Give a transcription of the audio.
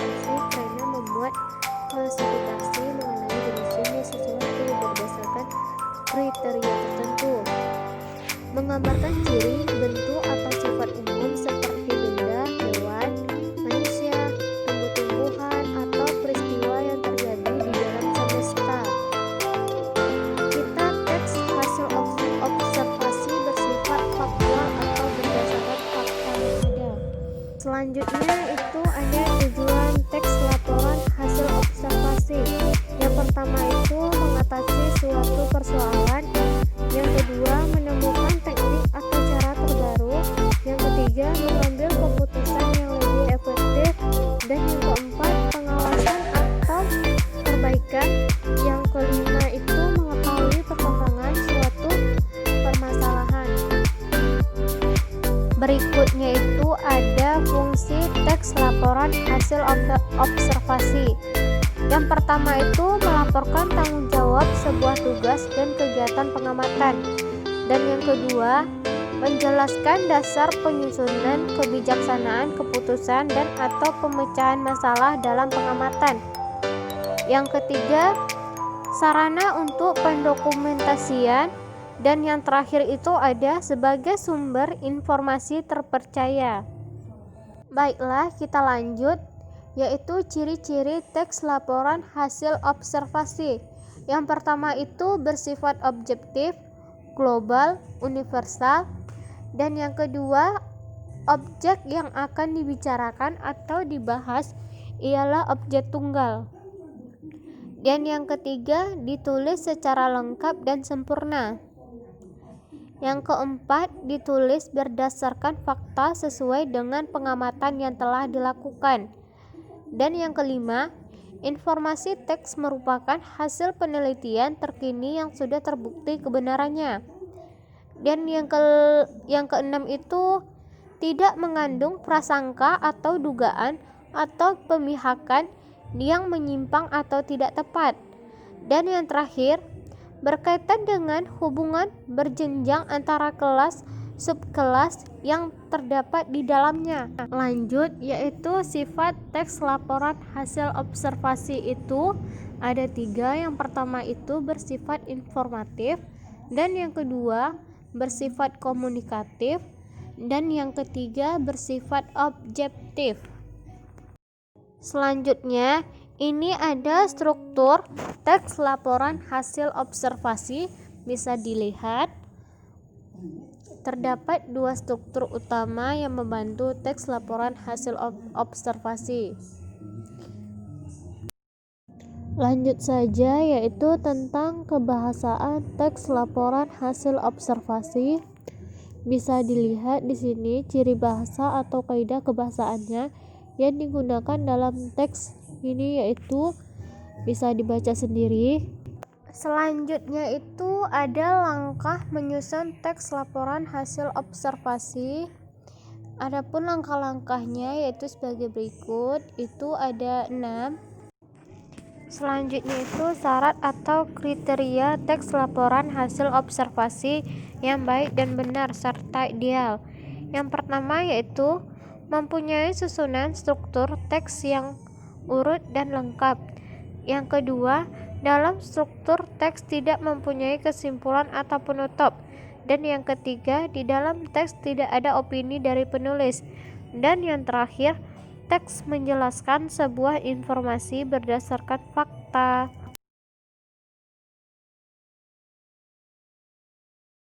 klasifikasi karena membuat klasifikasi mengenai jenis-jenis sesuatu berdasarkan kriteria tertentu. Menggambarkan ciri, bentuk, atau sifat umum seperti benda, hewan, manusia, tumbuh-tumbuhan, atau peristiwa yang terjadi di dalam semesta. Kita teks hasil observasi bersifat faktual atau berdasarkan fakta yang ada. Selanjutnya itu ada tujuan teks laporan hasil observasi. Yang pertama itu mengatasi suatu persoalan. Yang kedua, menemukan teknik atau cara terbaru. Yang ketiga, mengambil keputusan yang lebih efektif. Dan yang keempat, pengawasan atau perbaikan. Yang kelima itu mengetahui perkembangan suatu permasalahan. Berikutnya itu ada fungsi teks laporan hasil observasi. Yang pertama itu melaporkan tanggung jawab sebuah tugas dan kegiatan pengamatan. Dan yang kedua, menjelaskan dasar penyusunan kebijaksanaan keputusan dan atau pemecahan masalah dalam pengamatan. Yang ketiga, sarana untuk pendokumentasian. Dan yang terakhir itu ada sebagai sumber informasi terpercaya. Baiklah, kita lanjut, yaitu ciri-ciri teks laporan hasil observasi. Yang pertama itu bersifat objektif, global, universal. Dan yang kedua, objek yang akan dibicarakan atau dibahas ialah objek tunggal. Dan yang ketiga, ditulis secara lengkap dan sempurna. Yang keempat, ditulis berdasarkan fakta sesuai dengan pengamatan yang telah dilakukan. Dan yang kelima, informasi teks merupakan hasil penelitian terkini yang sudah terbukti kebenarannya. Dan yang keenam itu tidak mengandung prasangka atau dugaan atau pemihakan yang menyimpang atau tidak tepat. Dan yang terakhir, berkaitan dengan hubungan berjenjang antara kelas subkelas yang terdapat di dalamnya. Lanjut, yaitu sifat teks laporan hasil observasi itu ada 3. Yang pertama itu bersifat informatif, dan yang kedua bersifat komunikatif, dan yang ketiga bersifat objektif. Selanjutnya, ini ada struktur teks laporan hasil observasi. Bisa dilihat terdapat 2 struktur utama yang membantu teks laporan hasil observasi. Lanjut saja, yaitu tentang kebahasaan teks laporan hasil observasi. Bisa dilihat di sini ciri bahasa atau kaidah kebahasaannya yang digunakan dalam teks ini, yaitu bisa dibaca sendiri. Selanjutnya itu ada langkah menyusun teks laporan hasil observasi. Adapun langkah-langkahnya yaitu sebagai berikut, itu ada 6. Selanjutnya itu syarat atau kriteria teks laporan hasil observasi yang baik dan benar serta ideal. Yang pertama yaitu mempunyai susunan struktur teks yang urut dan lengkap. Yang kedua, dalam struktur teks tidak mempunyai kesimpulan atau penutup. Dan yang ketiga, di dalam teks tidak ada opini dari penulis. Dan yang terakhir, teks menjelaskan sebuah informasi berdasarkan fakta.